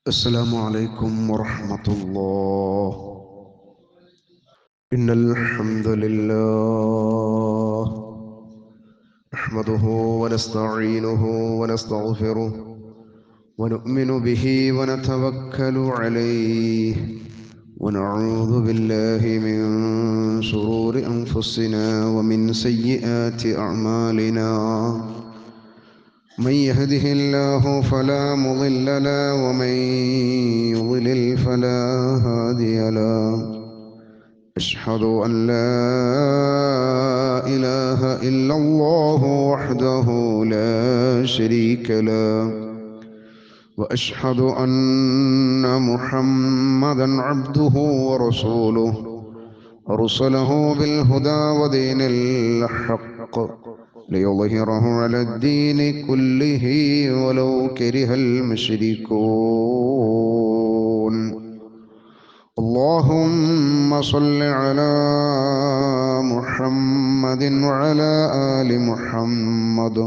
السلام عليكم ورحمة الله. إن الحمد لله نحمده ونستعينه ونستغفره ونؤمن به ونتوكل عليه ونعوذ بالله من شرور أنفسنا ومن سيئات أعمالنا. من يهده الله فلا مضل له ومن يضلل فلا هادي له. أشهد أن لا إله إلا الله وحده لا شريك له وأشهد أن محمدا عبده ورسوله أرسله بالهدى ودين الحق ليظهره على الدين كله ولو كره المشركون. اللهم صل على محمد وعلى آل محمد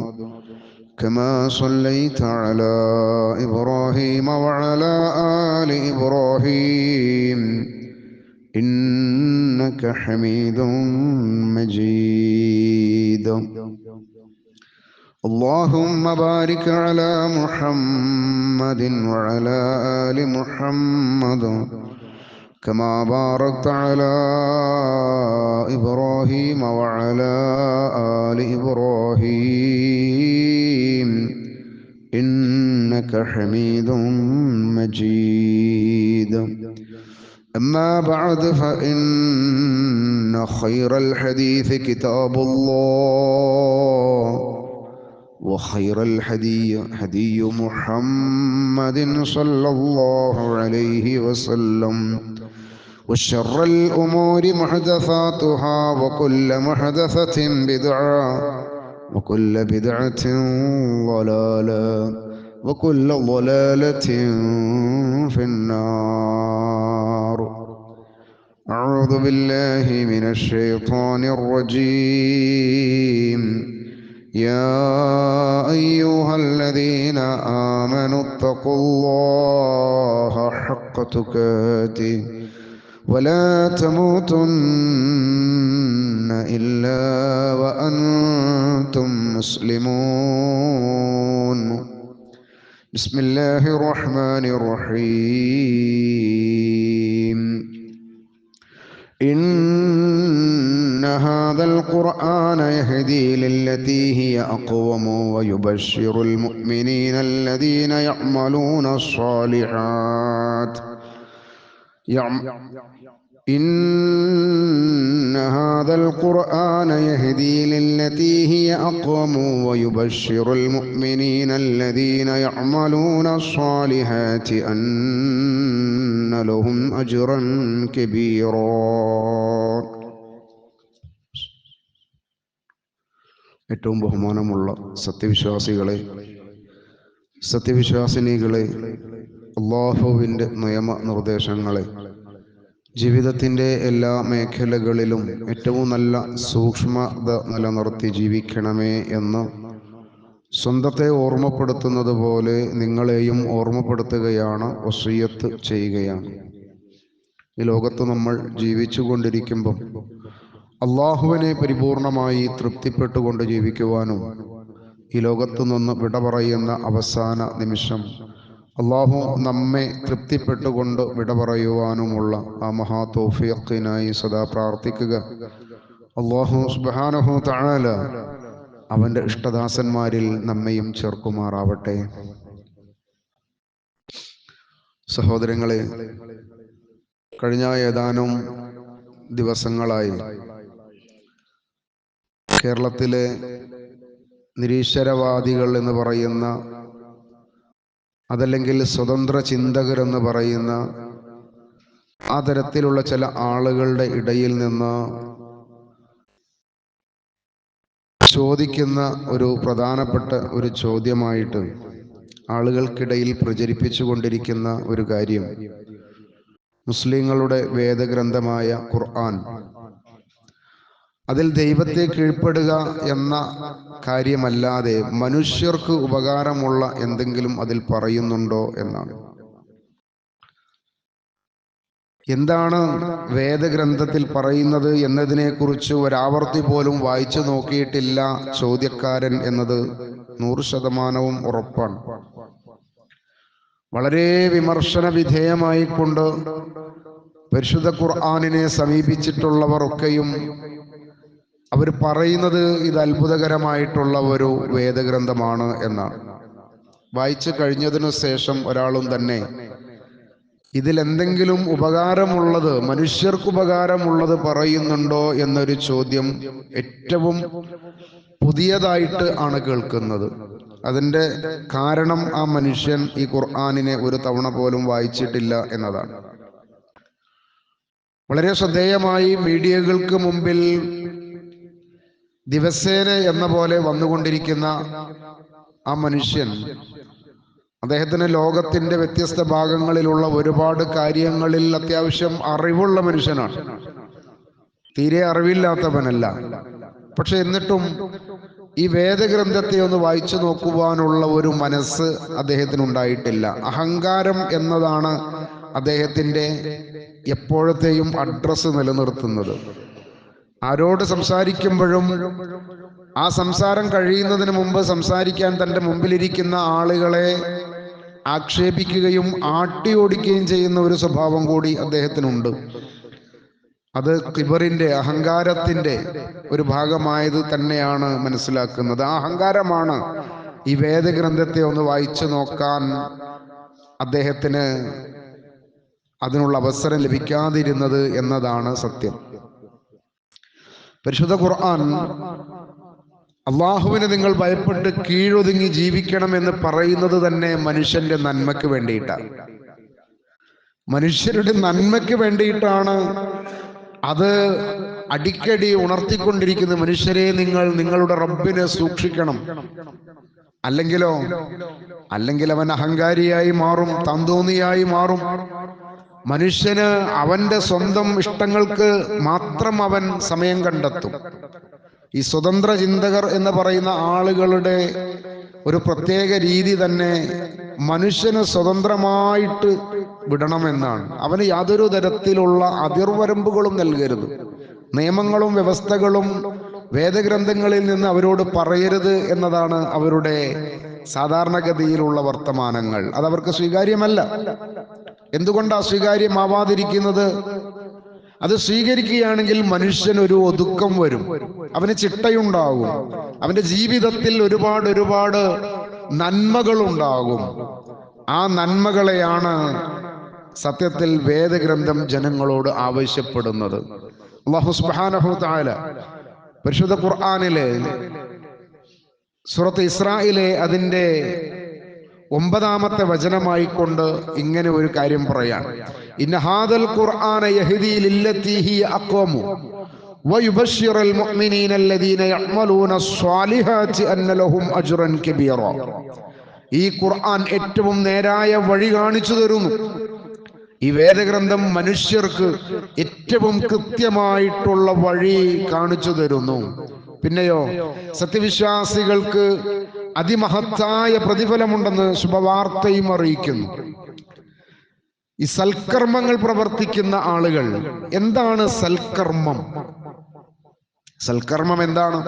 كما صليت على إبراهيم وعلى آل إبراهيم إنك حميد مجيد. اللهم بارك على محمد وعلى آل محمد كما باركت على إبراهيم وعلى آل إبراهيم إنك حميد مجيد. أما بعد فإن خير الحديث كتاب الله وخير الهدي هدي محمد صلى الله عليه وسلم وشر الأمور محدثاتها وكل محدثة بدعة وكل بدعة ضلالة وكل ضلالة في النار. أعوذ بالله من الشيطان الرجيم. يا أيها الذين آمنوا اتقوا الله حق تقاته ولا تموتن إلا وأنتم مسلمون. بسم الله الرحمن الرحيم. إن هذا القرآن يهدي للتي هي أقوم ويبشر المؤمنين الذين يعملون الصالحات إن هذا القرآن يهدي للتي هي أقوم ويبشر المؤمنين الذين يعملون الصالحات أن لهم أجرا كبيرا. ഏറ്റവും ബഹുമാനമുള്ള സത്യവിശ്വാസികളെ, സത്യവിശ്വാസിനികളെ, അല്ലാഹുവിൻ്റെ നിയമ നിർദ്ദേശങ്ങളെ ജീവിതത്തിൻ്റെ എല്ലാ മേഖലകളിലും ഏറ്റവും നല്ല സൂക്ഷ്മത നിലനിർത്തി ജീവിക്കണമേ എന്ന് സ്വന്തത്തെ ഓർമ്മപ്പെടുത്തുന്നത് പോലെ നിങ്ങളെയും ഓർമ്മപ്പെടുത്തുകയാണ്, വസിയ്യത്ത് ചെയ്യുകയാണ്. ഈ ലോകത്ത് നമ്മൾ ജീവിച്ചു കൊണ്ടിരിക്കുമ്പം അള്ളാഹുവിനെ പരിപൂർണമായി തൃപ്തിപ്പെട്ടുകൊണ്ട് ജീവിക്കുവാനും ഈ ലോകത്തു നിന്ന് വിട പറയുന്ന അവസാന നിമിഷം അള്ളാഹു നമ്മെ തൃപ്തിപ്പെട്ടുകൊണ്ട് വിട പറയുവാനുമുള്ള ആ മഹാ തൗഫീഖിനായി സദാ പ്രാർത്ഥിക്കുക. അള്ളാഹു സുബ്ഹാനഹു തആല അവൻ്റെ ഇഷ്ടദാസന്മാരിൽ നമ്മയും ചേർക്കുമാറാവട്ടെ. സഹോദരങ്ങളെ, കഴിഞ്ഞ ഏതാനും ദിവസങ്ങളായി കേരളത്തിലെ നിരീശ്വരവാദികൾ എന്ന് പറയുന്ന, അതല്ലെങ്കിൽ സ്വതന്ത്ര ചിന്തകരെന്ന് പറയുന്ന ആ തരത്തിലുള്ള ചില ആളുകളുടെ ഇടയിൽ നിന്ന് ചോദിക്കുന്ന ഒരു പ്രധാനപ്പെട്ട ഒരു ചോദ്യമായിട്ട് ആളുകൾക്കിടയിൽ പ്രചരിപ്പിച്ചു കൊണ്ടിരിക്കുന്ന ഒരു കാര്യം, മുസ്ലിങ്ങളുടെ വേദഗ്രന്ഥമായ ഖുർആൻ അതിൽ ദൈവത്തെ കീഴ്പ്പെടുക എന്ന കാര്യമല്ലാതെ മനുഷ്യർക്ക് ഉപകാരമുള്ള എന്തെങ്കിലും അതിൽ പറയുന്നുണ്ടോ എന്നാണ്. എന്താണ് വേദഗ്രന്ഥത്തിൽ പറയുന്നത് എന്നതിനെക്കുറിച്ച് ഒരാവർത്തി പോലും വായിച്ചു നോക്കിയിട്ടില്ല ചോദ്യക്കാരൻ എന്നത് 100% ഉറപ്പാണ്. വളരെ വിമർശന വിധേയമായിക്കൊണ്ട് പരിശുദ്ധ ഖുർആനിനെ സമീപിച്ചിട്ടുള്ളവർ ഒക്കെയും അവർ പറയുന്നത് ഇത് അത്ഭുതകരമായിട്ടുള്ള ഒരു വേദഗ്രന്ഥമാണ് എന്നാണ്. വായിച്ചു കഴിഞ്ഞതിനു ശേഷം ഒരാളും തന്നെ ഇതിലെന്തെങ്കിലും ഉപകാരമുള്ളത്, മനുഷ്യർക്ക് ഉപകാരമുള്ളത് പറയുന്നുണ്ടോ എന്നൊരു ചോദ്യം ഏറ്റവും പുതിയതായിട്ട് ആണ് കേൾക്കുന്നത്. അതിൻ്റെ കാരണം ആ മനുഷ്യൻ ഈ ഖുർആനിനെ ഒരു തവണ പോലും വായിച്ചിട്ടില്ല എന്നതാണ്. വളരെ ശ്രദ്ധേയമായി മീഡിയകൾക്ക് മുമ്പിൽ ദിവസേന എന്ന പോലെ വന്നുകൊണ്ടിരിക്കുന്ന ആ മനുഷ്യൻ, അദ്ദേഹത്തിന് ലോകത്തിന്റെ വ്യത്യസ്ത ഭാഗങ്ങളിലുള്ള ഒരുപാട് കാര്യങ്ങളിൽ അത്യാവശ്യം അറിവുള്ള മനുഷ്യനാണ്, തീരെ അറിവില്ലാത്തവനല്ല. പക്ഷെ എന്നിട്ടും ഈ വേദഗ്രന്ഥത്തെ ഒന്ന് വായിച്ചു നോക്കുവാനുള്ള ഒരു മനസ്സ് അദ്ദേഹത്തിനുണ്ടായിട്ടില്ല. അഹങ്കാരം എന്നതാണ് അദ്ദേഹത്തിന്റെ എപ്പോഴത്തെയും അഡ്രസ്സ് നിലനിർത്തുന്നത്. ആരോട് സംസാരിക്കുമ്പോഴും ആ സംസാരം കഴിയുന്നതിന് മുമ്പ് സംസാരിക്കാൻ തൻ്റെ മുമ്പിലിരിക്കുന്ന ആളുകളെ ആക്ഷേപിക്കുകയും ആട്ടി ഓടിക്കുകയും ചെയ്യുന്ന ഒരു സ്വഭാവം കൂടി അദ്ദേഹത്തിനുണ്ട്. അത് കിബറിന്റെ, അഹങ്കാരത്തിന്റെ ഒരു ഭാഗമായത് തന്നെയാണ് മനസ്സിലാക്കുന്നത്. ആ അഹങ്കാരമാണ് ഈ വേദഗ്രന്ഥത്തെ ഒന്ന് വായിച്ചു നോക്കാൻ അദ്ദേഹത്തിന് അതിനുള്ള അവസരം ലഭിക്കാതിരുന്നത് എന്നതാണ് സത്യം. പരിശുദ്ധ ഖുർആൻ അള്ളാഹുവിനെ നിങ്ങൾ ഭയപ്പെട്ട് കീഴൊതുങ്ങി ജീവിക്കണമെന്ന് പറയുന്നത് തന്നെ മനുഷ്യന്റെ നന്മയ്ക്ക് വേണ്ടിയിട്ടാണ്, മനുഷ്യരുടെ നന്മയ്ക്ക് വേണ്ടിയിട്ടാണ് അത് അടിക്കടി ഉണർത്തിക്കൊണ്ടിരിക്കുന്നത്. മനുഷ്യരെ, നിങ്ങൾ നിങ്ങളുടെ റബ്ബിനെ സൂക്ഷിക്കണം, അല്ലെങ്കിൽ അവൻ അഹങ്കാരിയായി മാറും, താന്തോന്നിയായി മാറും. മനുഷ്യന് അവന്റെ സ്വന്തം ഇഷ്ടങ്ങൾക്ക് മാത്രം അവൻ സമയം കണ്ടെത്തും. ഈ സ്വതന്ത്ര ചിന്തകർ എന്ന് പറയുന്ന ആളുകളുടെ ഒരു പ്രത്യേക രീതി തന്നെ മനുഷ്യന് സ്വതന്ത്രമായിട്ട് വിടണമെന്നാണ്. അവന് യാതൊരു തരത്തിലുള്ള അതിർവരമ്പുകളും നൽകരുത്. നിയമങ്ങളും വ്യവസ്ഥകളും വേദഗ്രന്ഥങ്ങളിൽ നിന്ന് അവരോട് പറയരുത് എന്നതാണ് അവരുടെ സാധാരണഗതിയിലുള്ള വർത്തമാനങ്ങൾ. അതവർക്ക് സ്വീകാര്യമല്ല. എന്തുകൊണ്ടാ സ്വീകാര്യമാവാതിരിക്കുന്നത്? അത് സ്വീകരിക്കുകയാണെങ്കിൽ മനുഷ്യനൊരു ഒതുക്കം വരും, അവന് ചിട്ടയുണ്ടാകും, അവന്റെ ജീവിതത്തിൽ ഒരുപാട് നന്മകളുണ്ടാകും. ആ നന്മകളെയാണ് സത്യത്തിൽ വേദഗ്രന്ഥം ജനങ്ങളോട് ആവശ്യപ്പെടുന്നത്. അല്ലാഹു സുബ്ഹാനഹു വ തആല പരിശുദ്ധ ഖുർആനിലെ സൂറത്ത് ഇസ്രായിലെ അതിന്റെ 9-ാമത്തെ വചനമായി കൊണ്ട് ഇങ്ങനെ ഒരു കാര്യം പറയാം. ഇന്ന ഹാദൽ ഖുർആന യഹ്ദി ലില്ലതി ഹിയ അഖ്വമു വയുബശ്ശിറുൽ മുഅ്മിനീന അല്ലദീന യഅമലൂന സ്വാലിഹാത്തി അന്ന ലഹും അജ്റൻ കബീറ. ഈ ഖുർആൻ ഏറ്റവും നേരായ വഴി കാണിച്ചു തരുന്നു. ഈ വേദഗ്രന്ഥം മനുഷ്യർക്ക് ഏറ്റവും കൃത്യമായിട്ടുള്ള വഴി കാണിച്ചു തരുന്നു. പിന്നെയോ സത്യവിശ്വാസികൾക്ക് അതിമഹത്തായ പ്രതിഫലമുണ്ടെന്ന് ശുഭവാർത്തയും അറിയിക്കുന്നു. ഈ സൽക്കർമ്മങ്ങൾ പ്രവർത്തിക്കുന്ന ആളുകൾ, എന്താണ് സൽക്കർമ്മം? സൽക്കർമ്മം എന്താണ്?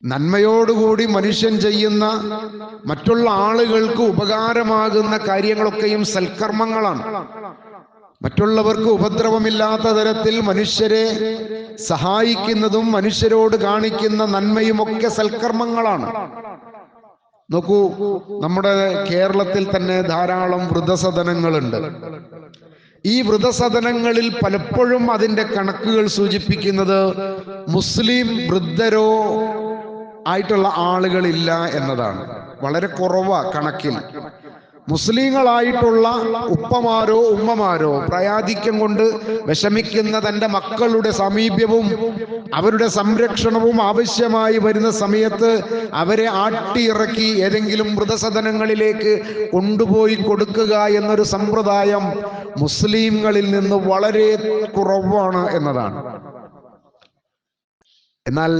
നന്മയോടുകൂടി മനുഷ്യൻ ചെയ്യുന്ന, മറ്റുള്ള ആളുകൾക്ക് ഉപകാരമാകുന്ന കാര്യങ്ങളൊക്കെയും സൽക്കർമ്മങ്ങളാണ്. മറ്റുള്ളവർക്ക് ഉപദ്രവമില്ലാത്ത തരത്തിൽ മനുഷ്യരെ സഹായിക്കുന്നതും മനുഷ്യരോട് കാണിക്കുന്ന നന്മയുമൊക്കെ സൽക്കർമ്മങ്ങളാണ്. നോക്കൂ, നമ്മുടെ കേരളത്തിൽ തന്നെ ധാരാളം വൃദ്ധസദനങ്ങളുണ്ട്. ഈ വൃദ്ധസദനങ്ങളിൽ പലപ്പോഴും അതിന്റെ കണക്കുകൾ സൂചിപ്പിക്കുന്നത് മുസ്ലിം വൃദ്ധരോ ആയിട്ടുള്ള ആളുകളില്ല എന്നതാണ്. വളരെ കുറവാ കണക്കിൽ. മുസ്ലിങ്ങളായിട്ടുള്ള ഉപ്പമാരോ ഉമ്മമാരോ പ്രായാധിക്യം കൊണ്ട് വിഷമിക്കുന്ന തൻ്റെ മക്കളുടെ സമീപ്യവും അവരുടെ സംരക്ഷണവും ആവശ്യമായി വരുന്ന സമയത്ത് അവരെ ആട്ടിയിറക്കി ഏതെങ്കിലും വൃദ്ധസദനങ്ങളിലേക്ക് കൊണ്ടുപോയി കൊടുക്കുക എന്നൊരു സമ്പ്രദായം മുസ്ലിങ്ങളിൽ നിന്ന് വളരെ കുറവാണ് എന്നതാണ്. എന്നാൽ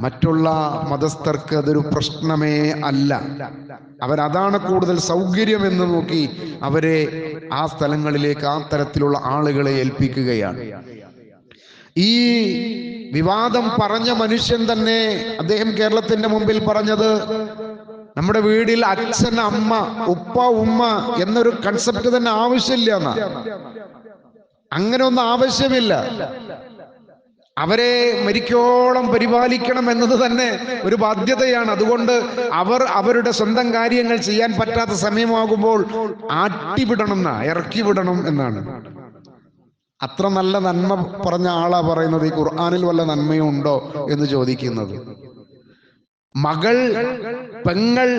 മറ്റുള്ള മതസ്ഥർക്ക് അതൊരു പ്രശ്നമേ അല്ല. അവരതാണ് കൂടുതൽ സൗകര്യമെന്ന് നോക്കി അവരെ ആ സ്ഥലങ്ങളിലേക്ക് ആ തരത്തിലുള്ള ആളുകളെ ഏൽപ്പിക്കുകയാണ്. ഈ വിവാദം പറഞ്ഞ മനുഷ്യൻ തന്നെ അദ്ദേഹം കേരളത്തിന്റെ മുമ്പിൽ പറഞ്ഞത്, നമ്മുടെ വീട്ടിൽ അച്ഛൻ, അമ്മ, ഉപ്പ, ഉമ്മ എന്നൊരു കൺസെപ്റ്റ് തന്നെ ആവശ്യമില്ല എന്നാ. അങ്ങനെ ഒന്നും ആവശ്യമില്ല. അവരെ മരിക്കോളം പരിപാലിക്കണം എന്നത് തന്നെ ഒരു ബാധ്യതയാണ്. അതുകൊണ്ട് അവർ അവരുടെ സ്വന്തം കാര്യങ്ങൾ ചെയ്യാൻ പറ്റാത്ത സമയമാകുമ്പോൾ ആട്ടിവിടണം ഇറക്കി വിടണം എന്നാണ്. അത്ര നല്ല നന്മ പറഞ്ഞ ആളാ പറയുന്നത്. ഈ ഖുർആനിൽ വല്ല നന്മയും ഉണ്ടോ എന്ന് ചോദിക്കുന്നത്. മകൾ, പെങ്ങൾ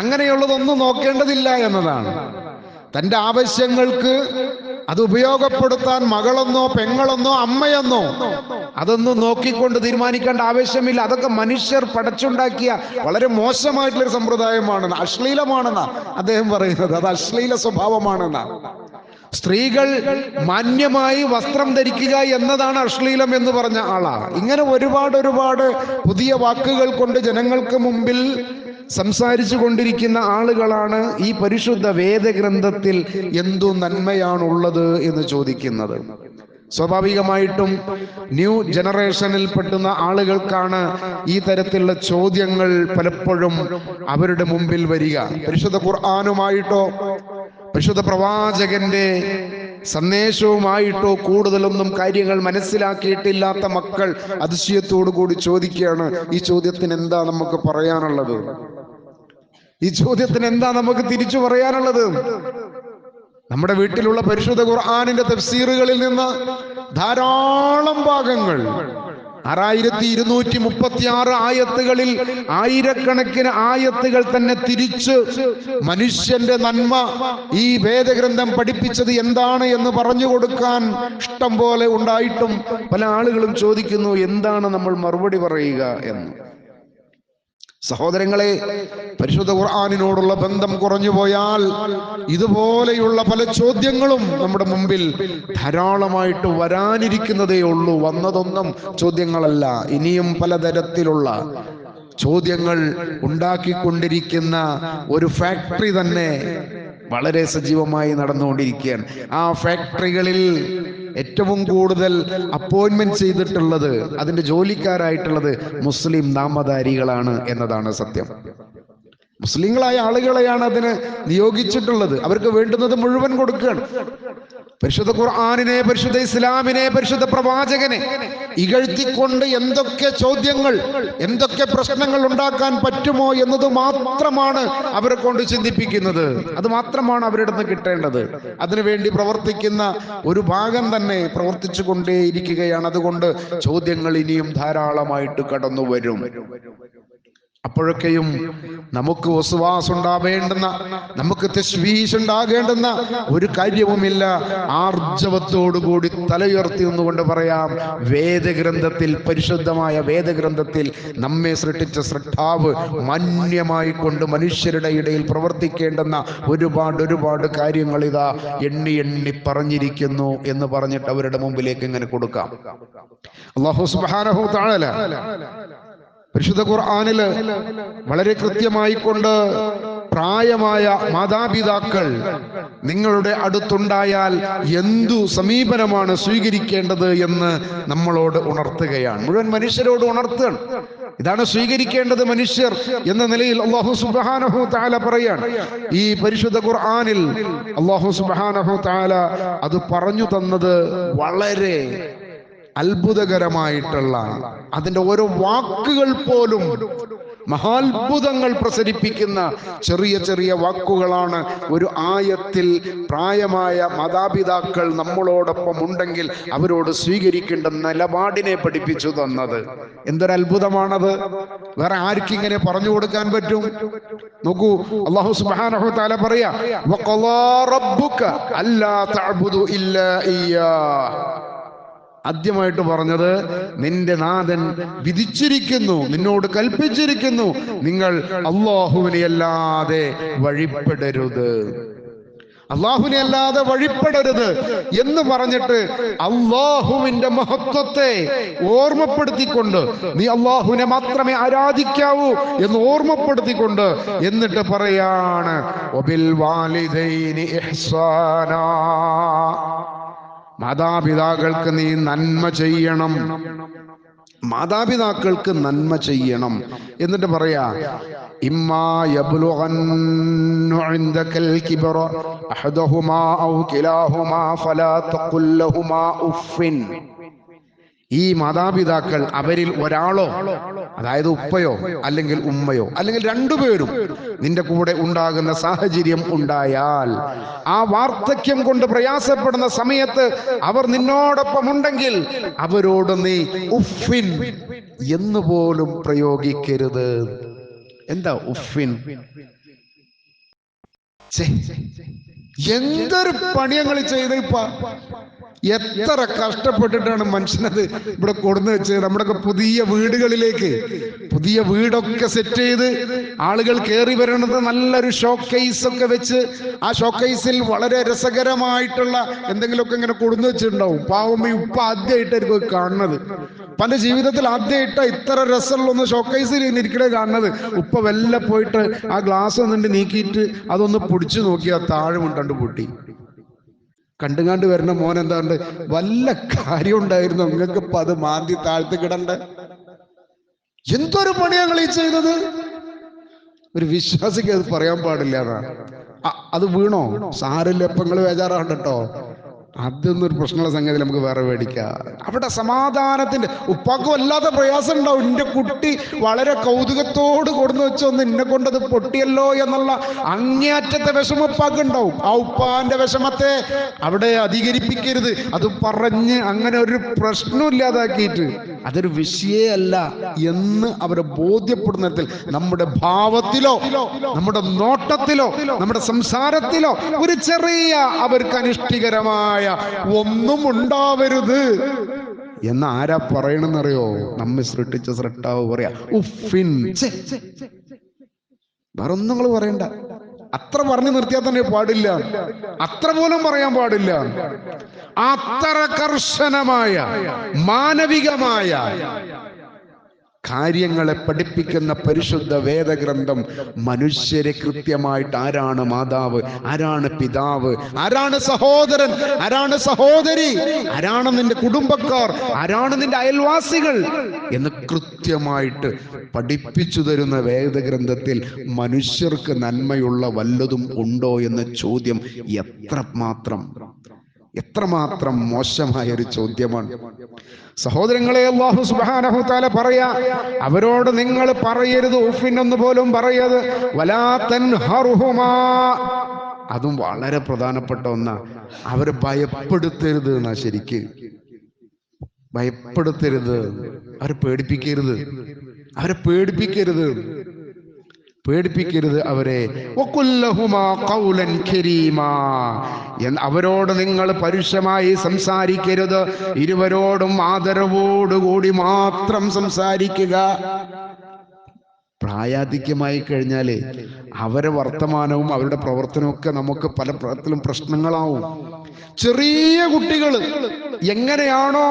അങ്ങനെയുള്ളതൊന്നും നോക്കേണ്ടതില്ല എന്നതാണ്. തന്റെ ആവശ്യങ്ങൾക്ക് അത് ഉപയോഗപ്പെടുത്താൻ മകളെന്നോ പെങ്ങളെന്നോ അമ്മയെന്നോ അതൊന്നും നോക്കിക്കൊണ്ട് തീരുമാനിക്കേണ്ട ആവശ്യമില്ല. അതൊക്കെ മനുഷ്യർ പടച്ചുണ്ടാക്കിയ വളരെ മോശമായിട്ടുള്ളൊരു സമ്പ്രദായമാണെന്ന്, അശ്ലീലമാണെന്നാ അദ്ദേഹം പറയുന്നത്. അത് അശ്ലീല സ്വഭാവമാണെന്നാ. സ്ത്രീകൾ മാന്യമായി വസ്ത്രം ധരിക്കുക എന്നതാണ് അശ്ലീലം എന്ന് പറഞ്ഞ ആളാണ്. ഇങ്ങനെ ഒരുപാട് പുതിയ വാക്കുകൾ കൊണ്ട് ജനങ്ങൾക്ക് മുമ്പിൽ സംസാരിച്ചു കൊണ്ടിരിക്കുന്ന ആളുകളാണ് ഈ പരിശുദ്ധ വേദഗ്രന്ഥത്തിൽ എന്തു നന്മയാണുള്ളത് എന്ന് ചോദിക്കുന്നത്. സ്വാഭാവികമായിട്ടും ന്യൂ ജനറേഷനിൽ പെട്ടുന്ന ആളുകൾക്കാണ് ഈ തരത്തിലുള്ള ചോദ്യങ്ങൾ പലപ്പോഴും അവരുടെ മുമ്പിൽ വരിക. പരിശുദ്ധ ഖുർആനുമായിട്ടോ പരിശുദ്ധ പ്രവാചകന്റെ സന്ദേശവുമായിട്ടോ കൂടുതലൊന്നും കാര്യങ്ങൾ മനസ്സിലാക്കിയിട്ടില്ലാത്ത മക്കൾ അതിശയത്തോടു കൂടി ചോദിക്കുകയാണ്, ഈ ചോദ്യത്തിന് എന്താ നമുക്ക് പറയാനുള്ളത്? ഈ ചോദ്യത്തിന് എന്താ നമുക്ക് തിരിച്ചു പറയാനുള്ളത്? നമ്മുടെ വീട്ടിലുള്ള പരിശുദ്ധ ഖുർആനിന്റെ തഫ്സീറുകളിൽ നിന്ന് ധാരാളം ഭാഗങ്ങൾ 6236 ആയത്തുകളിൽ ആയിരക്കണക്കിന് ആയത്തുകൾ തന്നെ തിരിച്ച് മനുഷ്യന്റെ നന്മ ഈ വേദഗ്രന്ഥം പഠിപ്പിച്ചത് എന്താണ് എന്ന് പറഞ്ഞു കൊടുക്കാൻ ഇഷ്ടം പോലെ ഉണ്ടായിട്ടും പല ആളുകളും ചോദിക്കുന്നു, എന്താണ് നമ്മൾ മറുപടി പറയുക എന്ന്. സഹോദരങ്ങളെ, പരിശുദ്ധ ഖുർആനിനോടുള്ള ബന്ധം കുറഞ്ഞു പോയാൽ ഇതുപോലെയുള്ള പല ചോദ്യങ്ങളും നമ്മുടെ മുമ്പിൽ ധാരാളമായിട്ട് വരാനിരിക്കുന്നതേ ഉള്ളൂ. വന്നതൊന്നും ചോദ്യങ്ങളല്ല, ഇനിയും പലതരത്തിലുള്ള ചോദ്യങ്ങൾ ഉണ്ടാക്കിക്കൊണ്ടിരിക്കുന്ന ഒരു ഫാക്ടറി തന്നെ വളരെ സജീവമായി നടന്നുകൊണ്ടിരിക്കുകയാണ്. ആ ഫാക്ടറികളിൽ ഏറ്റവും കൂടുതൽ അപ്പോയിന്റ്മെന്റ് ചെയ്തിട്ടുള്ളത്, അതിന്റെ ജോലിക്കാരായിട്ടുള്ളത് മുസ്ലിം നാമധാരികളാണ് എന്നതാണ് സത്യം. മുസ്ലിങ്ങളായ ആളുകളെയാണ് അതിന് നിയോഗിച്ചിട്ടുള്ളത്. അവർക്ക് വേണ്ടുന്നത് മുഴുവൻ കൊടുക്കുകയാണ്. പരിശുദ്ധ ഖുർആനിനെ, പരിശുദ്ധ ഇസ്ലാമിനെ, പരിശുദ്ധ പ്രവാചകനെ ഇകഴ്ത്തിക്കൊണ്ട് എന്തൊക്കെ ചോദ്യങ്ങൾ, എന്തൊക്കെ പ്രശ്നങ്ങൾ ഉണ്ടാക്കാൻ പറ്റുമോ എന്നത് മാത്രമാണ് അവരെ കൊണ്ട് ചിന്തിപ്പിക്കുന്നത്. അത് മാത്രമാണ് അവരുടെ നിന്ന് കിട്ടേണ്ടത്. അതിനുവേണ്ടി പ്രവർത്തിക്കുന്ന ഒരു ഭാഗം തന്നെ പ്രവർത്തിച്ചു കൊണ്ടേയിരിക്കുകയാണ്. അതുകൊണ്ട് ചോദ്യങ്ങൾ ഇനിയും ധാരാളമായിട്ട് കടന്നു വരും. അപ്പോഴൊക്കെയും നമുക്ക് വസ്വാസ് ഉണ്ടാവേണ്ടുന്ന, നമുക്ക് തശ്വീഷ് ഉണ്ടാകേണ്ടുന്ന ഒരു കാര്യവുമില്ല. ആർജവത്തോടുകൂടി തലയുയർത്തി നിന്നുകൊണ്ട് പറയാം, വേദഗ്രന്ഥത്തിൽ, പരിശുദ്ധമായ വേദഗ്രന്ഥത്തിൽ നമ്മെ സൃഷ്ടിച്ച സൃഷ്ടാവ് മാന്യമായി കൊണ്ട് മനുഷ്യരുടെ ഇടയിൽ പ്രവർത്തിക്കേണ്ടുന്ന ഒരുപാട് കാര്യങ്ങൾ ഇതാ എണ്ണി എണ്ണി പറഞ്ഞിരിക്കുന്നു എന്ന് പറഞ്ഞിട്ട് അവരുടെ മുമ്പിലേക്ക് ഇങ്ങനെ കൊടുക്കാം. അല്ലാഹു സുബ്ഹാനഹു തആല പരിശുദ്ധ ഖുർആനില് വളരെ കൃത്യമായി കൊണ്ട് പ്രായമായ മാതാപിതാക്കൾ നിങ്ങളുടെ അടുത്തുണ്ടായാൽ എന്തു സമീപനമാണ് സ്വീകരിക്കേണ്ടത് എന്ന് നമ്മളോട് ഉണർത്തുകയാണ്. മുഴുവൻ മനുഷ്യരോട് ഉണർത്തുകയാണ്. ഇതാണ് സ്വീകരിക്കേണ്ടത് മനുഷ്യർ എന്ന നിലയിൽ അല്ലാഹു സുബ്ഹാനഹു തആല പറയാണ്. ഈ പരിശുദ്ധ ഖുർആനിൽ അല്ലാഹു സുബ്ഹാനഹു തആല അത് പറഞ്ഞു തന്നത് വളരെ അത്ഭുതകരമായിട്ടുള്ള, അതിന്റെ ഓരോ വാക്കുകൾ പോലും മഹാത്ഭുതങ്ങൾ പ്രസരിപ്പിക്കുന്ന ചെറിയ ചെറിയ വാക്കുകളാണ് ഒരു ആയത്തിൽ പ്രായമായ മാതാപിതാക്കൾ നമ്മളോടൊപ്പം ഉണ്ടെങ്കിൽ അവരോട് സ്വീകരിക്കേണ്ട നിലപാടിനെ പഠിപ്പിച്ചു തന്നത്. എന്തൊരത്ഭുതമാണത്! വേറെ ആർക്കിങ്ങനെ പറഞ്ഞു കൊടുക്കാൻ പറ്റും? നോക്കൂ, അല്ലാഹു സുബ്ഹാനഹു തആല പറയാ, വഖളാ റബ്ബുക അല്ലാ തഅബുദു ഇല്ലാ ഇയ്യാഹ്. ആദ്യമായിട്ട് പറഞ്ഞത്, നിന്റെ നാഥൻ വിധിച്ചിരിക്കുന്നു, നിന്നോട് കൽപ്പിച്ചിരിക്കുന്നു, നിങ്ങൾ അല്ലാഹുവിനെ അല്ലാതെ വഴിപ്പെടരുത്. അള്ളാഹുവിനെ അല്ലാതെ വഴിപ്പെടരുത് എന്ന് പറഞ്ഞിട്ട് അള്ളാഹുവിന്റെ മഹത്വത്തെ ഓർമ്മപ്പെടുത്തിക്കൊണ്ട്, നീ അള്ളാഹുവിനെ മാത്രമേ ആരാധിക്കാവൂ എന്ന് ഓർമ്മപ്പെടുത്തിക്കൊണ്ട് എന്നിട്ട് പറയാണ് വബിൽ വാലിദൈനി ഇഹ്സാനാ, മാതാപിതാക്കൾക്ക് നീ നന്മ ചെയ്യണം, മാതാപിതാക്കൾക്ക് നന്മ ചെയ്യണം. എന്നിട്ട് പറയാ ഇമ്മാ യബ്ലുഗന്ന ഇൻദകൽ കിബ്റ അഹദഹുമാ ഔ കിലാഹുമാ ഫലാ തഖുൽ ലഹുമാ ഉഫ്ഫിൻ. ഈ മാതാപിതാക്കൾ അവരിൽ ഒരാളോ, അതായത് ഉപ്പയോ അല്ലെങ്കിൽ ഉമ്മയോ അല്ലെങ്കിൽ രണ്ടുപേരും നിന്റെ കൂടെ ഉണ്ടാകുന്ന സാഹചര്യം ഉണ്ടായാൽ, ആ വാർദ്ധക്യം കൊണ്ട് പ്രയാസപ്പെടുന്ന സമയത്ത് അവർ നിന്നോടൊപ്പം ഉണ്ടെങ്കിൽ അവരോട് നീ ഉഫ്ഫിൻ എന്ന് പോലും പ്രയോഗിക്കരുത്. എന്താ ഉഫ്ഫിൻ? എന്തൊരു പണിയങ്ങൾ ചെയ്ത് ഇപ്പ എത്ര കഷ്ടപ്പെട്ടിട്ടാണ് മനുഷ്യനത് ഇവിടെ കൊടുന്നു വെച്ചത്. നമ്മുടെയൊക്കെ പുതിയ വീടുകളിലേക്ക് പുതിയ വീടൊക്കെ സെറ്റ് ചെയ്ത് ആളുകൾ കയറി വരണത് നല്ലൊരു ഷോക്കേസ് ഒക്കെ വെച്ച്, ആ ഷോക്കേസിൽ വളരെ രസകരമായിട്ടുള്ള എന്തെങ്കിലുമൊക്കെ ഇങ്ങനെ കൊടുന്നു വെച്ചിട്ടുണ്ടാവും. പാവം ഈ ഉപ്പ ആദ്യമായിട്ടായിരിക്കും കാണുന്നത്. പല ജീവിതത്തിൽ ആദ്യമായിട്ടാ ഇത്ര രസമുള്ളൊന്ന് ഷോക്കേസിൽ ഇരിക്കണേ കാണുന്നത്. ഉപ്പ വല്ല പോയിട്ട് ആ ഗ്ലാസ് ഒന്നിട്ട് നീക്കിയിട്ട് അതൊന്ന് പൊടിച്ചു നോക്കിയാൽ താഴെ മുണ്ടണ്ട് പൊട്ടി. കണ്ടുകാണ്ട് വരുന്ന മോൻ എന്താണ്ട് വല്ല കാര്യം ഉണ്ടായിരുന്നു, നിങ്ങൾക്ക് ഇപ്പൊ അത് മാന്തി താഴ്ത്തി കിടണ്ട. എന്തൊരു പണിയാണ് ഈ ചെയ്തത്. ഒരു വിശ്വാസിക്ക് അത് പറയാൻ പാടില്ല. അത് വീണോ സാരില്ല, ഇപ്പൊ നിങ്ങള് ബേജാറാണ് കേട്ടോ, അതൊന്നും ഒരു പ്രശ്നമുള്ള സംഗതി നമുക്ക് വേറെ മേടിക്കാം. അവിടെ സമാധാനത്തിന്റെ ഉപ്പാക്ക് വല്ലാത്ത പ്രയാസം ഉണ്ടാവും. എന്റെ കുട്ടി വളരെ കൗതുകത്തോട് കൊടുന്നു വെച്ചൊന്ന് എന്നെ കൊണ്ടത് പൊട്ടിയല്ലോ എന്നുള്ള അങ്ങേയറ്റത്തെ വിഷമം ഉപ്പാക്ക് ഉണ്ടാവും. ആ ഉപ്പാന്റെ വിഷമത്തെ അവിടെ അധികരിപ്പിക്കരുത്. അത് പറഞ്ഞ് അങ്ങനെ ഒരു പ്രശ്നം ഇല്ലാതാക്കിയിട്ട് അതൊരു വിഷയേ അല്ല എന്ന് അവരെ ബോധ്യപ്പെടുന്നതിൽ നമ്മുടെ ഭാവത്തിലോ നമ്മുടെ നോട്ടത്തിലോ നമ്മുടെ സംസാരത്തിലോ ഒരു ചെറിയ അവർക്ക് അനിഷ്ടികരമായ ഒന്നും ഉണ്ടാവരുത് എന്ന് ആരാ പറയണെന്നറിയോ? നമ്മെ സൃഷ്ടിച്ച സൃഷ്ടാവ് പറയാ ഉഫിൻ. വേറെ ഒന്നും നിങ്ങൾ പറയണ്ട. അത്ര പറഞ്ഞു നിർത്തിയാൽ തന്നെ പാടില്ല, അത്ര പോലും പറയാൻ പാടില്ല. അത്ര കർശനമായ മാനവികമായ കാര്യങ്ങളെ പഠിപ്പിക്കുന്ന പരിശുദ്ധ വേദഗ്രന്ഥം മനുഷ്യരെ കൃത്യമായിട്ട് ആരാണ് മാതാവ്, ആരാണ് പിതാവ്, ആരാണ് സഹോദരൻ, ആരാണ് സഹോദരി, ആരാണ് നിന്റെ കുടുംബക്കാർ, ആരാണ് നിന്റെ അയൽവാസികൾ എന്ന് കൃത്യമായിട്ട് പഠിപ്പിച്ചു തരുന്ന വേദഗ്രന്ഥത്തിൽ മനുഷ്യർക്ക് നന്മയുള്ള വല്ലതും ഉണ്ടോ എന്ന ചോദ്യം എത്രമാത്രം മോശമായ ഒരു ചോദ്യമാണ്. സഹോദരങ്ങളെ, അല്ലാഹു സുബ്ഹാനഹു തആല പറയാ, അവരോട് നിങ്ങൾ പറയരുത് ഉഫിൻ എന്ന് പോലും പറയരുത്. വലാ തൻഹറുഹുമാ, അതും വളരെ പ്രധാനപ്പെട്ട ഒന്നാ. അവരെ ഭയപ്പെടുത്തരുത് എന്നാ. ശരിക്ക് ഭയപ്പെടുത്തരുത്, അവരെ പേടിപ്പിക്കരുത്, അവരെ. അവരോട് നിങ്ങൾ പരുഷമായി സംസാരിക്കരുത്. ഇരുവരോടും ആദരവോടുകൂടി മാത്രം സംസാരിക്കുക. പ്രായാധിക്യമായി കഴിഞ്ഞാല് അവരെ വർത്തമാനവും അവരുടെ പ്രവർത്തനവും ഒക്കെ നമുക്ക് പല തരത്തിലും പ്രശ്നങ്ങളാവും. ചെറിയ കുട്ടികൾ എങ്ങനെയാണോ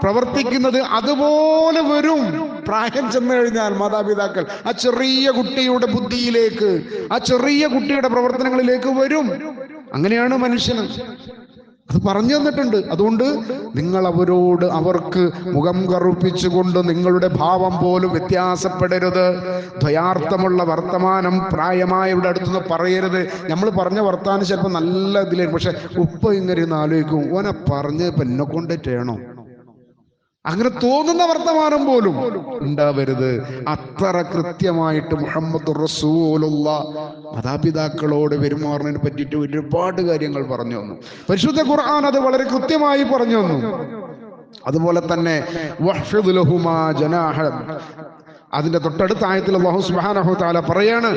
പ്രവർത്തിക്കുന്നത് അതുപോലെ വരും. പ്രായം ചെന്നു കഴിഞ്ഞാൽ മാതാപിതാക്കൾ ആ ചെറിയ കുട്ടിയുടെ ബുദ്ധിയിലേക്ക്, ആ ചെറിയ കുട്ടിയുടെ പ്രവർത്തനങ്ങളിലേക്ക് വരും. അങ്ങനെയാണ് മനുഷ്യന്. അത് പറഞ്ഞു തന്നിട്ടുണ്ട്. അതുകൊണ്ട് നിങ്ങൾ അവർക്ക് മുഖം കറുപ്പിച്ചുകൊണ്ട് നിങ്ങളുടെ ഭാവം പോലും വ്യത്യാസപ്പെടരുത്. ദ്വയാർത്ഥമുള്ള വർത്തമാനം പ്രായമായവരുടെ അടുത്തുനിന്ന് പറയരുത്. നമ്മൾ പറഞ്ഞ വർത്താനം ചിലപ്പോൾ നല്ല ഇതിലായിരിക്കും, പക്ഷെ ഉപ്പ ഇങ്ങനെ ഇരുന്ന് ആലോചിക്കും, ഓനെ പറഞ്ഞ് ഇപ്പൊ എന്നെ കൊണ്ടിട്ടേണോ, അങ്ങനെ തോന്നുന്ന വർത്തമാനം പോലും ഉണ്ടാവരുത്. അത്ര കൃത്യമായിട്ട് മുഹമ്മദുർ റസൂലുള്ളാഹ് മാതാപിതാക്കളോട് പെരുമാറുന്നതിനെ പറ്റിയിട്ട് ഒരുപാട് കാര്യങ്ങൾ പറഞ്ഞു തന്നു. പരിശുദ്ധ ഖുർആൻ അത് വളരെ കൃത്യമായി പറഞ്ഞു തന്നു. അതുപോലെ തന്നെ വഹ്ഫിദ് ലഹുമാ ജനാഹ, അതിന്റെ തൊട്ടടുത്ത ആയത്തിൽ അല്ലാഹു സുബ്ഹാനഹു തആല പറയാണ്,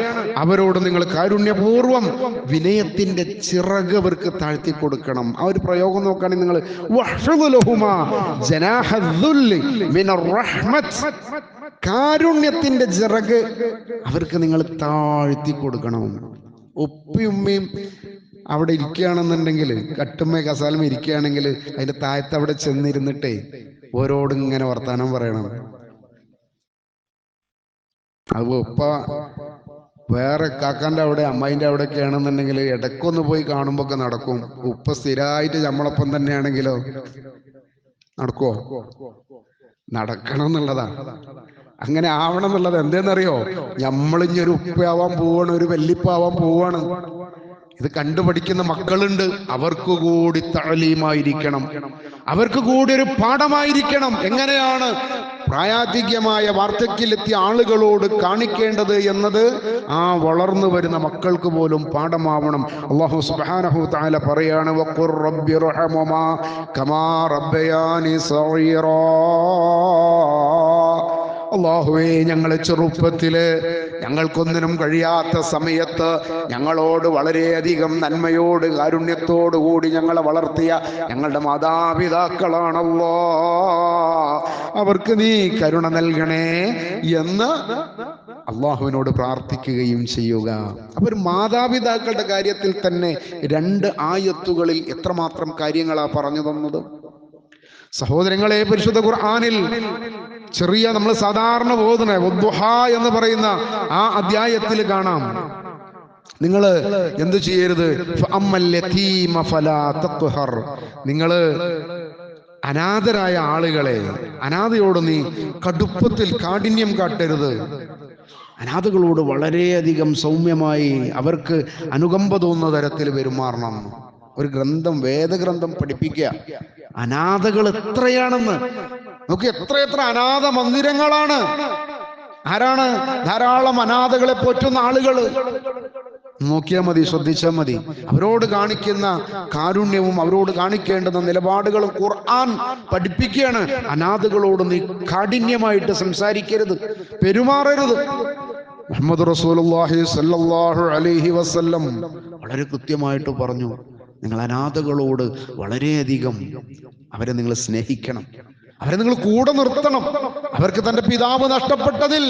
അവരോട് നിങ്ങൾ കാരുണ്യപൂർവ്വം വിനയത്തിന്റെ ചിറക് അവർക്ക് താഴ്ത്തി കൊടുക്കണം. ആ ഒരു പ്രയോഗം നോക്കുകയാണെങ്കിൽ നിങ്ങൾ വഹ്ഫിദ് ലഹുമാ ജനാഹ ദുല്ലി മിനർ റഹ്മത്ത്, കാരുണ്യത്തിന്റെ ചിറക് അവർക്ക് നിങ്ങൾ താഴ്ത്തി കൊടുക്കണം. ഉപ്പയും ഉമ്മയും അവിടെ ഇരിക്കുകയാണെന്നുണ്ടെങ്കിൽ, കട്ടുമ്മ കസാലമ ഇരിക്കുകയാണെങ്കിൽ അതിന്റെ താഴത്ത് അവിടെ ചെന്നിരുന്നിട്ടേ ഓരോട് ഇങ്ങനെ വർത്താനം പറയണം. അത് ഉപ്പ വേറെ കാക്കാന്റെ അവിടെ അമ്മായിന്റെ അവിടെയൊക്കെ ആണെന്നുണ്ടെങ്കിൽ ഇടയ്ക്കൊന്ന് പോയി കാണുമ്പോ ഒക്കെ നടക്കും. ഉപ്പ സ്ഥിരമായിട്ട് നമ്മളൊപ്പം തന്നെയാണെങ്കിലോ നടക്കുവോ? നടക്കണം എന്നുള്ളതാ, അങ്ങനെ ആവണം എന്നുള്ളത്. എന്തേന്നറിയോ, നമ്മളിഞ്ഞൊരു ഉപ്പയാവാൻ പോവാണ്, ഒരു വല്ലിപ്പാവാൻ പോവാണ്. ഇത് കണ്ടുപഠിക്കുന്ന മക്കളുണ്ട്, അവർക്ക് കൂടി തഅലീമായിരിക്കണം, അവർക്ക് കൂടി ഒരു പാഠമായിരിക്കണം. എങ്ങനെയാണ് പ്രായാധിക്യമായ വാർദ്ധക്യത്തിലെത്തിയ ആളുകളോട് കാണിക്കേണ്ടത് എന്നത് ആ വളർന്നു വരുന്ന മക്കൾക്ക് പോലും പാഠമാവണം. അല്ലാഹു സുബ്ഹാനഹു തആല പറയാണ്, വഖുർ റബ്ബിർഹമുമാ കമാ റബ്ബയാനി സഗീറാ. അല്ലാഹുവേ, ഞങ്ങളെ ചെറുപ്പത്തില് ഞങ്ങൾക്കൊന്നിനും കഴിയാത്ത സമയത്ത് ഞങ്ങളോട് വളരെയധികം നന്മയോട് കാരുണ്യത്തോടു കൂടി ഞങ്ങളെ വളർത്തിയ ഞങ്ങളുടെ മാതാപിതാക്കളാണല്ലോ, അവർക്ക് നീ കരുണ നൽകണേ എന്ന് അള്ളാഹുവിനോട് പ്രാർത്ഥിക്കുകയും ചെയ്യുക. അവർ മാതാപിതാക്കളുടെ കാര്യത്തിൽ തന്നെ 2 ആയത്തുകളിൽ എത്രമാത്രം കാര്യങ്ങളാ പറഞ്ഞു തന്നത്. സഹോദരങ്ങളെ, പരിശുദ്ധ ഖുർആനിൽ ചെറിയ നമ്മൾ സാധാരണ ഓതുന്ന വദ്ദുഹാ എന്ന് പറയുന്ന ആ അധ്യായത്തിൽ കാണാം, നിങ്ങൾ എന്ത് ചെയ്യരുത്, നിങ്ങൾ അനാഥരായ ആളുകളെ, അനാഥയോട് നീ കടുപ്പത്തിൽ കാഠിന്യം കാട്ടരുത്. അനാഥകളോട് വളരെയധികം സൗമ്യമായി അവർക്ക് അനുകമ്പ തോന്നുന്ന തരത്തിൽ പെരുമാറണം. ഒരു ഗ്രന്ഥം, വേദഗ്രന്ഥം പഠിപ്പിക്കുക അനാഥകൾ എത്രയാണെന്ന്. നമുക്ക് എത്ര അനാഥ മന്ദിരങ്ങളാണ്. ആരാണ്? ധാരാളം അനാഥകളെ പോറ്റുന്ന ആളുകൾ. നോക്കിയാൽ മതി, ശ്രദ്ധിച്ചാൽ മതി. അവരോട് കാണിക്കുന്ന കാരുണ്യവും അവരോട് കാണിക്കേണ്ടുന്ന നിലപാടുകളും ഖുർആൻ പഠിപ്പിക്കുകയാണ്. അനാഥകളോട് നീ കാഠിന്യമായിട്ട് സംസാരിക്കരുത്, പെരുമാറരുത്. മുഹമ്മദ് റസൂലുള്ളാഹി സ്വല്ലല്ലാഹു അലൈഹി വസല്ലം വളരെ കൃത്യമായിട്ട് പറഞ്ഞു, നിങ്ങൾ അനാഥകളോട് വളരെയധികം അവരെ നിങ്ങൾ സ്നേഹിക്കണം, അവരെ നിങ്ങൾ കൂടെ നിർത്തണം. അവർക്ക് തന്റെ പിതാവ് നഷ്ടപ്പെട്ടതിൽ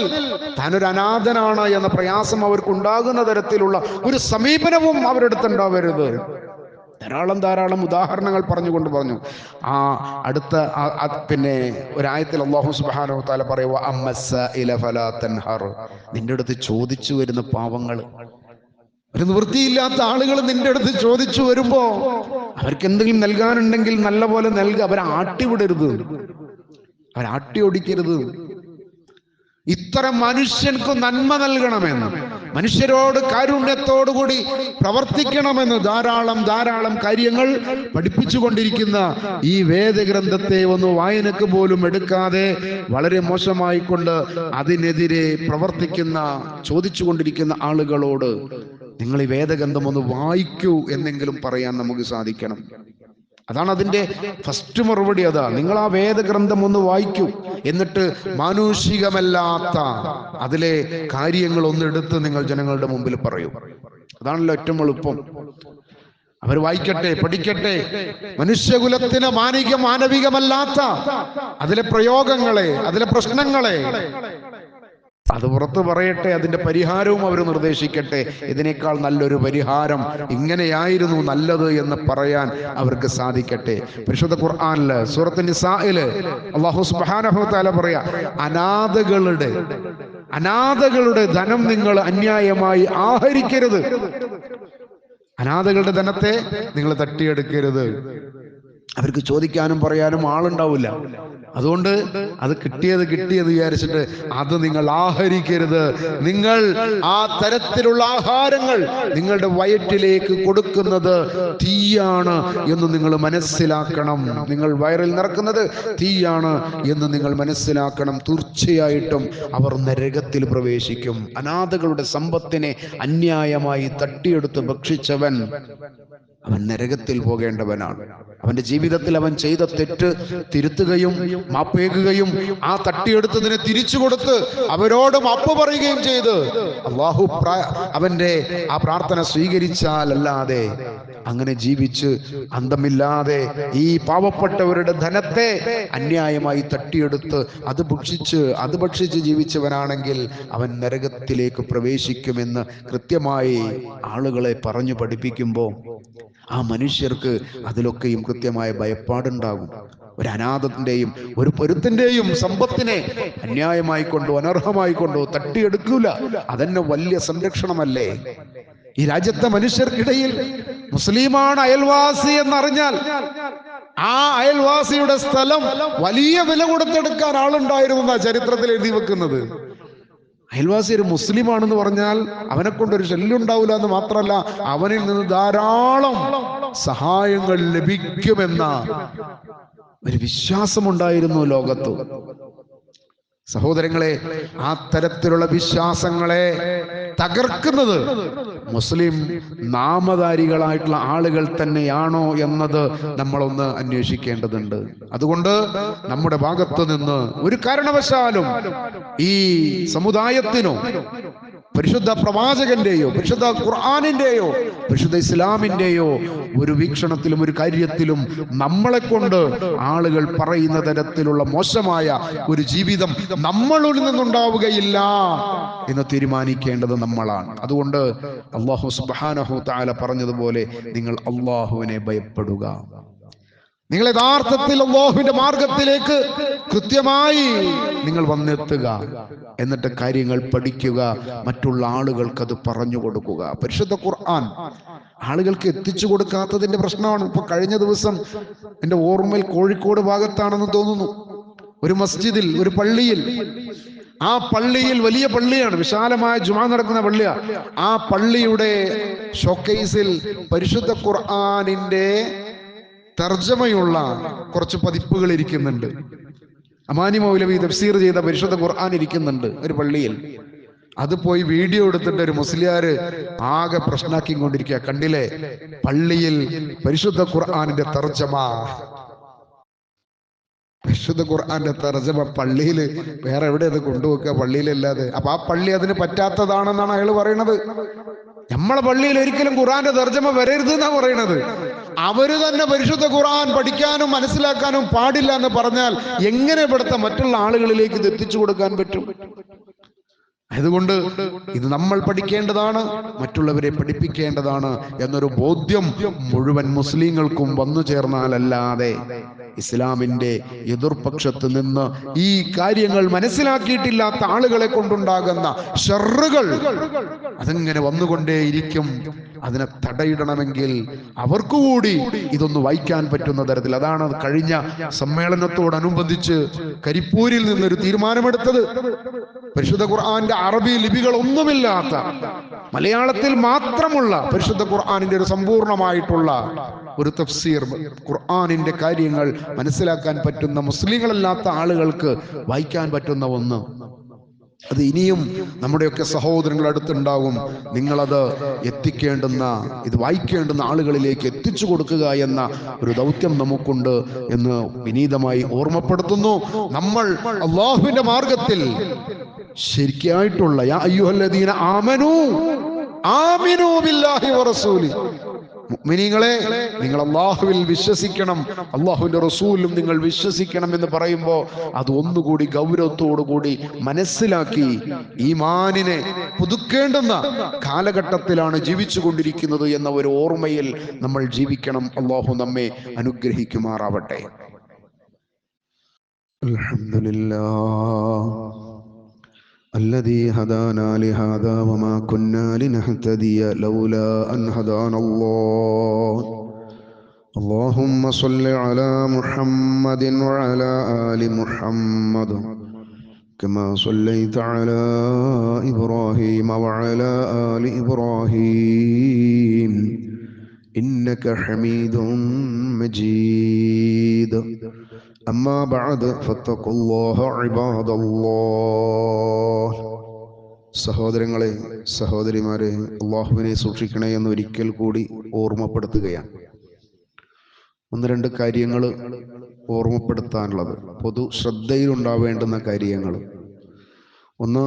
താനൊരു അനാഥനാണ് എന്ന പ്രയാസം അവർക്കുണ്ടാകുന്ന തരത്തിലുള്ള ഒരു സമീപനവും അവരെടുത്തുണ്ടാവരുത്. ധാരാളം ഉദാഹരണങ്ങൾ പറഞ്ഞു. ആ അടുത്ത പിന്നെ ഒരായത്തിൽ അല്ലാഹു സുബ്ഹാനഹു തആല പറയുക, അമ്മസ്സഇല ഫലാ തൻഹർ. നിന്റെ അടുത്ത് ചോദിച്ചു വരുന്ന പാവങ്ങൾ, ഒരു നിവൃത്തിയില്ലാത്ത ആളുകൾ നിന്റെ അടുത്ത് ചോദിച്ചു വരുമ്പോ അവർക്ക് എന്തെങ്കിലും നൽകാനുണ്ടെങ്കിൽ നല്ല പോലെ നൽകുക. അവരെ ആട്ടിവിടരുത്, അവരാട്ടി ഓടിക്കരുത്. ഇത്തരം മനുഷ്യർക്ക് നന്മ നൽകണമെന്ന്, മനുഷ്യരോട് കാരുണ്യത്തോടുകൂടി പ്രവർത്തിക്കണമെന്ന് ധാരാളം കാര്യങ്ങൾ പഠിപ്പിച്ചുകൊണ്ടിരിക്കുന്ന ഈ വേദഗ്രന്ഥത്തെ ഒന്ന് വായനക്ക് പോലും എടുക്കാതെ വളരെ മോശമായിക്കൊണ്ട് അതിനെതിരെ പ്രവർത്തിക്കുന്ന, ചോദിച്ചുകൊണ്ടിരിക്കുന്ന ആളുകളോട് നിങ്ങൾ ഈ വേദഗ്രന്ഥം ഒന്ന് വായിക്കൂ എന്നെങ്കിലും പറയാൻ നമുക്ക് സാധിക്കണം. അതാണ് അതിന്റെ ഫസ്റ്റ് മറുപടി. അതാ, നിങ്ങൾ ആ വേദഗ്രന്ഥം ഒന്ന് വായിക്കൂ, എന്നിട്ട് മാനുഷികമല്ലാത്ത അതിലെ കാര്യങ്ങൾ ഒന്നെടുത്ത് നിങ്ങൾ ജനങ്ങളുടെ മുമ്പിൽ പറയൂ. അതാണല്ലോ ഏറ്റവും എളുപ്പം. അവർ വായിക്കട്ടെ, പഠിക്കട്ടെ. മനുഷ്യകുലത്തിന് മാനവികമല്ലാത്ത അതിലെ പ്രയോഗങ്ങളെ, അതിലെ പ്രശ്നങ്ങളെ അത് പുറത്ത് പറയട്ടെ, അതിന്റെ പരിഹാരവും അവർ നിർദ്ദേശിക്കട്ടെ. ഇതിനേക്കാൾ നല്ലൊരു പരിഹാരം ഇങ്ങനെയായിരുന്നു നല്ലത് എന്ന് പറയാൻ അവർക്ക് സാധിക്കട്ടെ. പരിശുദ്ധ ഖുർആനില് സൂറത്ത് നിസായില് അല്ലാഹു സുബ്ഹാനഹു തആല പറയാ, അനാഥകളുടെ ധനം നിങ്ങൾ അന്യായമായി ആഹരിക്കരുത്. അനാഥകളുടെ ധനത്തെ നിങ്ങൾ തട്ടിയെടുക്കരുത്. അവർക്ക് ചോദിക്കാനും പറയാനും ആളുണ്ടാവില്ല. അതുകൊണ്ട് അത് കിട്ടിയത് വിചാരിച്ചിട്ട് അത് നിങ്ങൾ ആഹരിക്കരുത്. നിങ്ങൾ ആ തരത്തിലുള്ള ആഹാരങ്ങൾ നിങ്ങളുടെ വയറ്റിലേക്ക് കൊടുക്കുന്നത് തീയാണ് എന്ന് നിങ്ങൾ മനസ്സിലാക്കണം. നിങ്ങൾ വയറിൽ നിറക്കുന്നത് തീയാണ് എന്ന് നിങ്ങൾ മനസ്സിലാക്കണം. തീർച്ചയായിട്ടും അവർ നരകത്തിൽ പ്രവേശിക്കും. അനാഥകളുടെ സമ്പത്തിനെ അന്യായമായി തട്ടിയെടുത്ത് ഭക്ഷിച്ചവൻ അവൻ നരകത്തിൽ പോകേണ്ടവനാണ്. അവന്റെ ജീവിതത്തിൽ അവൻ ചെയ്ത തെറ്റ് തിരുത്തുകയും മാപ്പേകുകയും ആ തട്ടിയെടുത്തതിനെ തിരിച്ചു കൊടുത്ത് അവരോട് മാപ്പ് പറയുകയും ചെയ്ത് അല്ലാഹു അവന്റെ ആ പ്രാർത്ഥന സ്വീകരിച്ചാൽ അല്ലാതെ അങ്ങനെ ജീവിച്ച് അന്തമില്ലാതെ ഈ പാവപ്പെട്ടവരുടെ ധനത്തെ അന്യായമായി തട്ടിയെടുത്ത് അത് ഭക്ഷിച്ച് ജീവിച്ചവനാണെങ്കിൽ അവൻ നരകത്തിലേക്ക് പ്രവേശിക്കുമെന്ന് കൃത്യമായി ആളുകളെ പറഞ്ഞു പഠിപ്പിക്കുമ്പോൾ ആ മനുഷ്യർക്ക് അതിലൊക്കെയും കൃത്യമായ ഭയപ്പാടുണ്ടാകും. ഒരു അനാഥന്റെയും ഒരു പൊരുത്തിന്റെയും സമ്പത്തിനെ അന്യായമായി കൊണ്ടോ അനർഹമായി കൊണ്ടോ തട്ടിയെടുക്കൂല. അതന്നെ വലിയ സംരക്ഷണമല്ലേ? ഈ രാജ്യത്തെ മനുഷ്യർക്കിടയിൽ മുസ്ലിമാണ് അയൽവാസി എന്നറിഞ്ഞാൽ ആ അയൽവാസിയുടെ സ്ഥലം വലിയ വില കൊടുത്തെടുക്കാൻ ആളുണ്ടായിരുന്നു ചരിത്രത്തിൽ എഴുതി വെക്കുന്നത്. അയൽവാസി ഒരു മുസ്ലിമാണെന്ന് പറഞ്ഞാൽ അവനെ കൊണ്ടൊരു ശല്യം ഉണ്ടാവില്ല എന്ന് മാത്രമല്ല, അവനിൽ നിന്ന് ധാരാളം സഹായങ്ങൾ ലഭിക്കുമെന്ന ഒരു വിശ്വാസമുണ്ടായിരുന്നു ലോകത്ത്. സഹോദരങ്ങളെ, ആ തരത്തിലുള്ള വിശ്വാസങ്ങളെ തകർക്കുന്നത് മുസ്ലിം നാമധാരികളായിട്ടുള്ള ആളുകൾ തന്നെയാണോ എന്നത് നമ്മളൊന്ന് അന്വേഷിക്കേണ്ടതുണ്ട്. അതുകൊണ്ട് നമ്മുടെ ഭാഗത്ത് നിന്ന് ഒരു കാരണവശാലും ഈ സമുദായത്തിനോ പരിശുദ്ധ പ്രവാചകന്റെയോ പരിശുദ്ധ ഖുർആനിന്റെയോ പരിശുദ്ധ ഇസ്ലാമിന്റെയോ ഒരു വീക്ഷണത്തിലും ഒരു കാര്യത്തിലും നമ്മളെ കൊണ്ട് ആളുകൾ പറയുന്ന തരത്തിലുള്ള മോശമായ ഒരു ജീവിതം നമ്മളിൽ നിന്നുണ്ടാവുകയില്ല എന്ന് തീരുമാനിക്കേണ്ടത് നമ്മളാണ്. അതുകൊണ്ട് അല്ലാഹു സുബ്ഹാനഹു തആല പറഞ്ഞതുപോലെ നിങ്ങൾ അല്ലാഹുവിനെ ഭയപ്പെടുക. നിങ്ങൾ യഥാർത്ഥത്തിൽ അല്ലാഹുവിന്റെ മാർഗത്തിലേക്ക് കൃത്യമായി നിങ്ങൾ വന്നെത്തുക. എന്നിട്ട് കാര്യങ്ങൾ പഠിക്കുക, മറ്റുള്ള ആളുകൾക്ക് അത് പറഞ്ഞു കൊടുക്കുക. പരിശുദ്ധ ഖുർആൻ ആളുകൾക്ക് എത്തിച്ചു കൊടുക്കാത്തതിന്റെ പ്രശ്നമാണ്. ഇപ്പൊ കഴിഞ്ഞ ദിവസം എന്റെ ഓർമ്മയിൽ കോഴിക്കോട് ഭാഗത്താണെന്ന് തോന്നുന്നു, ഒരു മസ്ജിദിൽ, ഒരു പള്ളിയിൽ, ആ പള്ളിയിൽ വലിയ പള്ളിയാണ്, വിശാലമായ ജുമാ നടക്കുന്ന പള്ളിയാണ്. ആ പള്ളിയുടെ ഷോക്കേസിൽ പരിശുദ്ധ ഖുർആനിന്റെ തർജമയുള്ള കുറച്ച് പതിപ്പുകൾ ഇരിക്കുന്നുണ്ട്. അമാനി മൗലവി തഫ്സീർ ചെയ്ത പരിശുദ്ധ ഖുർആൻ ഇരിക്കുന്നുണ്ട് ഒരു പള്ളിയിൽ. അത് പോയി വീഡിയോ എടുത്തിട്ട് ഒരു മുസ്ലിയാര് ആകെ പ്രശ്നാക്കിക്കൊണ്ടിരിക്കുക. കണ്ടില്ലേ, പള്ളിയിൽ പരിശുദ്ധ ഖുർആനിന്റെ തർജമ, പരിശുദ്ധ ഖുർആന്റെ തർജമ പള്ളിയിൽ വേറെ എവിടെ അത് കൊണ്ടുവെക്കുക, പള്ളിയിലല്ലാതെ. അപ്പൊ ആ പള്ളി അതിന് പറ്റാത്തതാണെന്നാണ് അയാൾ പറയുന്നത്. നമ്മളെ പള്ളിയിൽ ഒരിക്കലും ഖുർആന്റെ തർജമ വരരുത് എന്നാ പറയുന്നത്. അവര് തന്നെ പരിശുദ്ധ ഖുർആൻ പഠിക്കാനും മനസ്സിലാക്കാനും പാടില്ല എന്ന് പറഞ്ഞാൽ എങ്ങനെ ഇവിടുത്തെ മറ്റുള്ള ആളുകളിലേക്ക് ഇത് എത്തിച്ചു കൊടുക്കാൻ പറ്റും? അതുകൊണ്ട് ഇത് നമ്മൾ പഠിക്കേണ്ടതാണ്, മറ്റുള്ളവരെ പഠിപ്പിക്കേണ്ടതാണ് എന്നൊരു ബോധ്യം മുഴുവൻ മുസ്ലിങ്ങൾക്കും വന്നു ചേർന്നാലല്ലാതെ ഇസ്ലാമിന്റെ എതിർപക്ഷത്ത് നിന്ന് ഈ കാര്യങ്ങൾ മനസ്സിലാക്കിയിട്ടില്ലാത്ത ആളുകളെ കൊണ്ടുണ്ടാകുന്ന ഷർറുകൾ അതിങ്ങനെ വന്നുകൊണ്ടേയിരിക്കും. അതിനെ തടയിടണമെങ്കിൽ അവർക്ക് കൂടി ഇതൊന്ന് വായിക്കാൻ പറ്റുന്ന തരത്തിൽ, അതാണ് കഴിഞ്ഞ സമ്മേളനത്തോടനുബന്ധിച്ച് കരിപ്പൂരിൽ നിന്നൊരു തീരുമാനമെടുത്തത്. പരിശുദ്ധ ഖുർആന്റെ അറബി ലിപികൾ ഒന്നുമില്ലാത്ത, മലയാളത്തിൽ മാത്രമുള്ള പരിശുദ്ധ ഖുർആനിന്റെ ഒരു സമ്പൂർണമായിട്ടുള്ള ഒരു തഫ്സീർ, ഖുർആനിന്റെ കാര്യങ്ങൾ മനസ്സിലാക്കാൻ പറ്റുന്ന മുസ്ലിങ്ങളല്ലാത്ത ആളുകൾക്ക് വായിക്കാൻ പറ്റുന്ന ഒന്ന്, അത് ഇനിയും നമ്മുടെയൊക്കെ സഹോദരങ്ങളുടെ അടുത്തുണ്ടാകും. നിങ്ങളത് എത്തിക്കേണ്ടുന്ന, ഇത് വായിക്കേണ്ടുന്ന ആളുകളിലേക്ക് എത്തിച്ചു കൊടുക്കുക എന്ന ഒരു ദൗത്യം നമുക്കുണ്ട് എന്ന് വിനീതമായി ഓർമ്മപ്പെടുത്തുന്നു. നമ്മൾ അല്ലാഹുവിന്റെ മാർഗത്തിൽ ശരിക്കായിട്ടുള്ള യാ അയ്യുഹല്ലദീന ആമനൂ ആമിനൂ ബില്ലാഹി വറസൂലി, മുഅ്മിനീങ്ങളെ നിങ്ങൾ അല്ലാഹുവിൽ വിശ്വസിക്കണം, അല്ലാഹുവിന്റെ റസൂലിലും നിങ്ങൾ വിശ്വസിക്കണം എന്ന് പറയുമ്പോൾ അത് ഒന്നുകൂടി ഗൗരവത്തോടു കൂടി മനസ്സിലാക്കി ഈമാനിനെ പുതുക്കേണ്ടുന്ന കാലഘട്ടത്തിലാണ് ജീവിച്ചു കൊണ്ടിരിക്കുന്നത് എന്ന ഒരു ഓർമ്മയിൽ നമ്മൾ ജീവിക്കണം. അല്ലാഹു നമ്മെ അനുഗ്രഹിക്കുമാറാവട്ടെ. അൽഹംദുലില്ലാഹ് الذي هدانا لهذا وما كنا لنهتدي لولا أن هدانا الله. اللهم صل على محمد وعلى آل محمد كما صليت على إبراهيم وعلى آل إبراهيم إنك حميد مجيد. أما بعد فاتقوا الله عباد الله. സഹോദരങ്ങളെ, സഹോദരിമാരെ, അള്ളാഹുവിനെ സൂക്ഷിക്കണേ എന്ന് ഒരിക്കൽ കൂടി ഓർമ്മപ്പെടുത്തുകയാണ്. ഒന്ന് രണ്ട് കാര്യങ്ങൾ ഓർമ്മപ്പെടുത്താനുള്ളത്, പൊതു ശ്രദ്ധയിലുണ്ടാവേണ്ടുന്ന കാര്യങ്ങൾ. ഒന്ന്,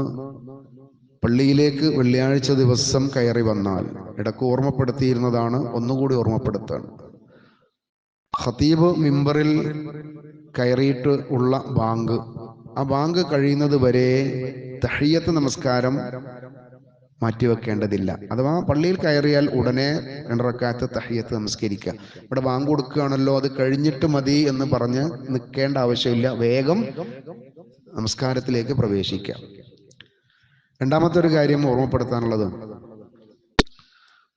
പള്ളിയിലേക്ക് വെള്ളിയാഴ്ച ദിവസം കയറി വന്നാൽ, ഇടക്ക് ഓർമ്മപ്പെടുത്തിയിരുന്നതാണ്, ഒന്നുകൂടി ഓർമ്മപ്പെടുത്താണ്, ഖതീബ് മിമ്പറിൽ കയറിയിട്ട് ഉള്ള ബാങ്ക്, ആ ബാങ്ക് കഴിയുന്നത് വരെ തഹിയ്യത്ത് നമസ്കാരം മാറ്റിവെക്കേണ്ടതില്ല. അഥവാ പള്ളിയിൽ കയറിയാൽ ഉടനെ 2 റക്അത്ത് തഹിയ്യത്ത് നമസ്കരിക്കുക. ഇവിടെ ബാങ്ക് കൊടുക്കുകയാണല്ലോ, അത് കഴിഞ്ഞിട്ട് മതി എന്ന് പറഞ്ഞ് നിൽക്കേണ്ട ആവശ്യമില്ല, വേഗം നമസ്കാരത്തിലേക്ക് പ്രവേശിക്കാം. രണ്ടാമത്തെ ഒരു കാര്യം ഓർമ്മപ്പെടുത്താനുള്ളത്,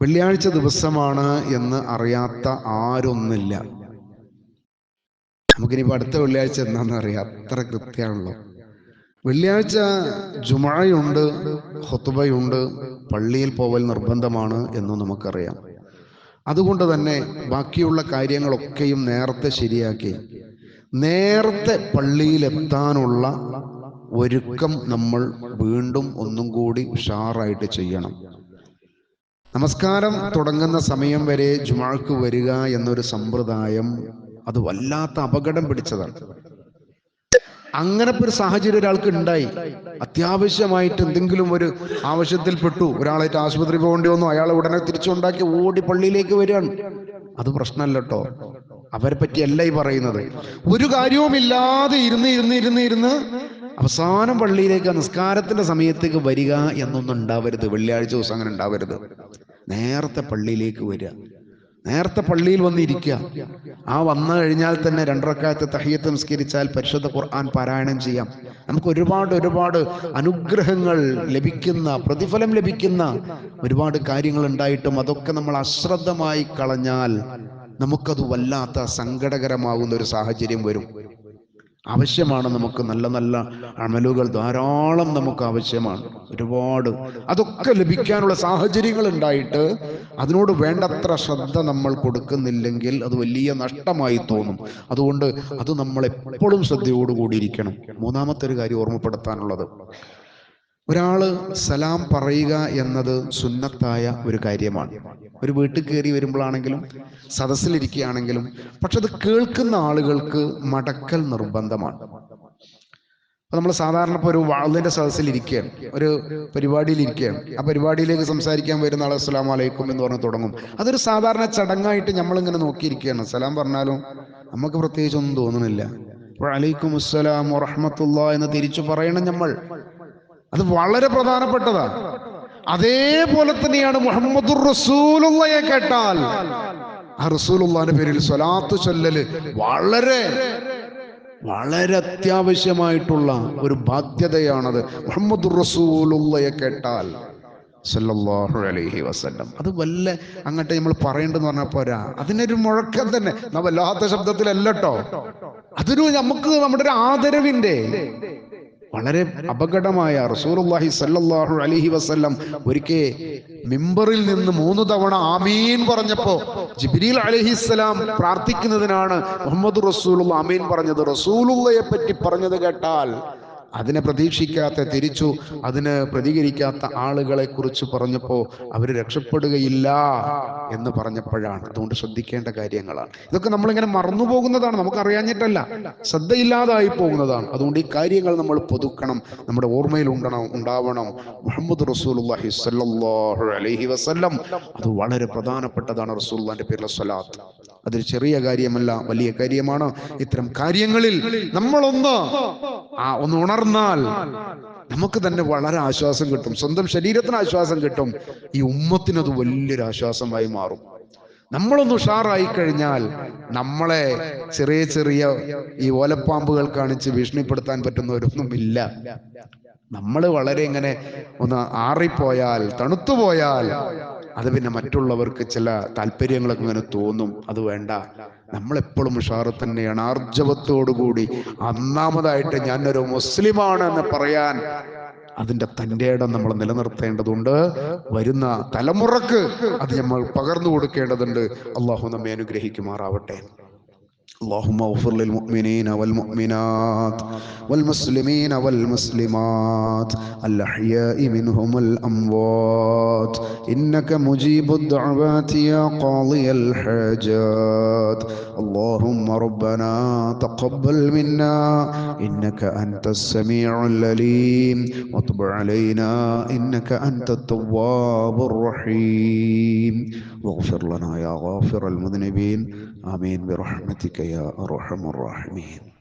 വെള്ളിയാഴ്ച ദിവസമാണ് എന്ന് അറിയാത്ത ആരൊന്നില്ല. നമുക്കിനിപ്പോൾ അടുത്ത വെള്ളിയാഴ്ച എന്താണെന്ന് അറിയാം, അത്ര കൃത്യമാണല്ലോ. വെള്ളിയാഴ്ച ജുമുഅയുണ്ട്, ഖുത്ബയുണ്ട്, പള്ളിയിൽ പോവൽ നിർബന്ധമാണ് എന്നും നമുക്കറിയാം. അതുകൊണ്ട് തന്നെ ബാക്കിയുള്ള കാര്യങ്ങളൊക്കെയും നേരത്തെ ശരിയാക്കി നേരത്തെ പള്ളിയിലെത്താനുള്ള ഒരുക്കം നമ്മൾ വീണ്ടും ഒന്നും കൂടി ഉഷാറായിട്ട് ചെയ്യണം. നമസ്കാരം തുടങ്ങുന്ന സമയം വരെ ജുമുഅക്ക് വരിക എന്നൊരു സമ്പ്രദായം അത് വല്ലാത്ത അപകടം പിടിച്ചതാണ്. അങ്ങനെ ഒരു സാഹചര്യം ഒരാൾക്ക് ഉണ്ടായി, അത്യാവശ്യമായിട്ട് എന്തെങ്കിലും ഒരു ആവശ്യത്തിൽപ്പെട്ടു, ഒരാളായിട്ട് ആശുപത്രി പോകേണ്ടി വന്നു, അയാളെ ഉടനെ തിരിച്ചുണ്ടാക്കി ഓടി പള്ളിയിലേക്ക് വരികയാണ്. അത് പ്രശ്നമല്ല കേട്ടോ, അവരെ പറ്റിയല്ല ഈ പറയുന്നത്. ഒരു കാര്യവുമില്ലാതെ ഇരുന്ന് അവസാനം പള്ളിയിലേക്ക് നിസ്കാരത്തിന്റെ സമയത്തേക്ക് വരിക എന്നൊന്നും ഉണ്ടാവരുത്. വെള്ളിയാഴ്ച ദിവസം അങ്ങനെ ഉണ്ടാവരുത്. നേരത്തെ പള്ളിയിലേക്ക് വരിക, നേരത്തെ പള്ളിയിൽ വന്നിരിക്കുക. ആ വന്നു കഴിഞ്ഞാൽ തന്നെ 2 റക്അത്ത് തഹിയ്യത്ത് നമസ്കരിച്ചാൽ പരിശുദ്ധ ഖുർആൻ പാരായണം ചെയ്യാം. നമുക്ക് ഒരുപാട് അനുഗ്രഹങ്ങൾ ലഭിക്കുന്ന, പ്രതിഫലം ലഭിക്കുന്ന ഒരുപാട് കാര്യങ്ങൾ ഉണ്ടായിട്ടും അതൊക്കെ നമ്മൾ അശ്രദ്ധമായി കളഞ്ഞാൽ നമുക്കത് വല്ലാത്ത സങ്കടകരമാകുന്ന ഒരു സാഹചര്യം വരും. ആവശ്യമാണ് നമുക്ക് നല്ല നല്ല അമലുകൾ ധാരാളം നമുക്ക് ആവശ്യമാണ്, ഒരുപാട്. അതൊക്കെ ലഭിക്കാനുള്ള സാഹചര്യങ്ങൾ ഉണ്ടായിട്ട് അതിനോട് വേണ്ടത്ര ശ്രദ്ധ നമ്മൾ കൊടുക്കുന്നില്ലെങ്കിൽ അത് വലിയ നഷ്ടമായി തോന്നും. അതുകൊണ്ട് അത് നമ്മൾ എപ്പോഴും ശ്രദ്ധയോടുകൂടിയിരിക്കണം. മൂന്നാമത്തെ ഒരു കാര്യം ഓർമ്മപ്പെടുത്താനുള്ളത്, ഒരാള് സലാം പറയുക എന്നത് സുന്നത്തായ ഒരു കാര്യമാണ്. ഒരു വീട്ടിൽ കയറി വരുമ്പോഴാണെങ്കിലും സദസ്സിലിരിക്കുകയാണെങ്കിലും, പക്ഷെ അത് കേൾക്കുന്ന ആളുകൾക്ക് മടക്കൽ നിർബന്ധമാണ്. അപ്പൊ നമ്മൾ സാധാരണ ഇപ്പോൾ ഒരു വാളിന്റെ സദസ്സിലിരിക്കുകയാണ്, ഒരു പരിപാടിയിലിരിക്കുകയാണ്, ആ പരിപാടിയിലേക്ക് സംസാരിക്കാൻ വരുന്ന ആൾ അസ്സലാമു അലൈക്കും എന്ന് പറഞ്ഞ് തുടങ്ങും. അതൊരു സാധാരണ ചടങ്ങായിട്ട് നമ്മളിങ്ങനെ നോക്കിയിരിക്കുകയാണ്. സലാം പറഞ്ഞാലും നമുക്ക് പ്രത്യേകിച്ച് ഒന്നും തോന്നുന്നില്ല. വഅലൈക്കും അസ്സലാം വറഹ്മത്തുള്ളാഹി എന്ന് തിരിച്ചു പറയണം നമ്മൾ. അത് വളരെ പ്രധാനപ്പെട്ടതാണ്. അതേപോലെ തന്നെയാണ് മുഹമ്മദുർ റസൂലുള്ളാഹിയെ കേട്ടാൽ ആ റസൂലുള്ളാഹിന്റെ പേരിൽ സ്വലാത്ത് ചൊല്ലല് വളരെ വളരെ അത്യാവശ്യമായിട്ടുള്ള ഒരു ബാധ്യതയാണത്. മുഹമ്മദുർ റസൂലുള്ളാഹിയെ കേട്ടാൽ സല്ലല്ലാഹു അലൈഹി വസല്ലം, അത് വല്ല അങ്ങോട്ട് നമ്മൾ പറയേണ്ടെന്ന് പറഞ്ഞാൽ പോരാ, അതിനൊരു മുഴക്കം തന്നെ, വല്ലാത്ത ശബ്ദത്തിലല്ല കേട്ടോ. അതൊരു നമുക്ക് നമ്മുടെ ഒരു ആദരവിന്റെ വളരെ അപകടമായ. റസൂലുള്ളാഹി സല്ലല്ലാഹു അലൈഹി വസല്ലം ഒരിക്കൽ മിമ്പറിൽ നിന്ന് 3 തവണ ആമീൻ പറഞ്ഞപ്പോ ജിബ്രീൽ അലൈഹിസ്സലാം പ്രാർത്ഥിക്കുന്നതിനാണ് മുഹമ്മദ് റസൂലുള്ളാഹി ആമീൻ പറഞ്ഞത്. റസൂലുള്ളാഹിയെ പറ്റി പറഞ്ഞത് കേട്ടാൽ അതിനെ പ്രതീക്ഷിക്കാത്ത, തിരിച്ചു അതിന് പ്രതികരിക്കാത്ത ആളുകളെ കുറിച്ച് പറഞ്ഞപ്പോൾ അവർ രക്ഷപ്പെടുകയില്ല എന്ന് പറഞ്ഞപ്പോഴാണ്. അതുകൊണ്ട് ശ്രദ്ധിക്കേണ്ട കാര്യങ്ങളാണ് ഇതൊക്കെ. നമ്മളിങ്ങനെ മറന്നു പോകുന്നതാണ്, നമുക്കറിയാഞ്ഞിട്ടല്ല, ശ്രദ്ധയില്ലാതായി പോകുന്നതാണ്. അതുകൊണ്ട് ഈ കാര്യങ്ങൾ നമ്മൾ പുതുക്കണം, നമ്മുടെ ഓർമ്മയിൽ ഉണ്ടാവണം. മുഹമ്മദ് റസൂലുള്ളാഹി സ്വല്ലല്ലാഹു അലൈഹി വസല്ലം അത് വളരെ പ്രധാനപ്പെട്ടതാണ്. റസൂലുള്ളാഹിന്റെ പേരിലുള്ള സ്വലാത്ത് അതൊരു ചെറിയ കാര്യമല്ല, വലിയ കാര്യമാണ്. ഇത്തരം കാര്യങ്ങളിൽ നമ്മളൊന്ന് ഉണർന്നാൽ നമുക്ക് തന്നെ വളരെ ആശ്വാസം കിട്ടും, സ്വന്തം ശരീരത്തിന് ആശ്വാസം കിട്ടും, ഈ ഉമ്മത്തിനത് വലിയൊരു ആശ്വാസമായി മാറും. നമ്മളൊന്ന് ഉഷാറായി കഴിഞ്ഞാൽ നമ്മളെ ചെറിയ ഈ ഓലപ്പാമ്പുകൾ കാണിച്ച് ഭീഷണിപ്പെടുത്താൻ പറ്റുന്നവരൊന്നും ഇല്ല. നമ്മൾ വളരെ ഇങ്ങനെ ഒന്ന് ആറിപ്പോയാൽ, തണുത്തുപോയാൽ അത് പിന്നെ മറ്റുള്ളവർക്ക് ചില താല്പര്യങ്ങളൊക്കെ ഇങ്ങനെ തോന്നും. അത് വേണ്ട, നമ്മളെപ്പോഴും ഉഷാറ് തന്നെയാണ്, ആർജവത്തോടുകൂടി. ഒന്നാമതായിട്ട് ഞാനൊരു മുസ്ലിമാണ് എന്ന് പറയാൻ അതിൻ്റെ തൻ്റെ ഇടം നമ്മൾ നിലനിർത്തേണ്ടതുണ്ട്. വരുന്ന തലമുറക്ക് അത് നമ്മൾ പകർന്നു കൊടുക്കേണ്ടതുണ്ട്. അള്ളാഹു നമ്മെ അനുഗ്രഹിക്കുമാറാവട്ടെ. اللهم اغفر للمؤمنين والمؤمنات والمسلمين والمسلمات الأحياء منهم الأموات إنك مجيب الدعوات يا قاضي الحاجات. اللهم ربنا تقبل منا إنك أنت السميع العليم وتب علينا إنك أنت التواب الرحيم واغفر لنا يا غافر المذنبين آمين برحمتك يا أرحم الراحمين.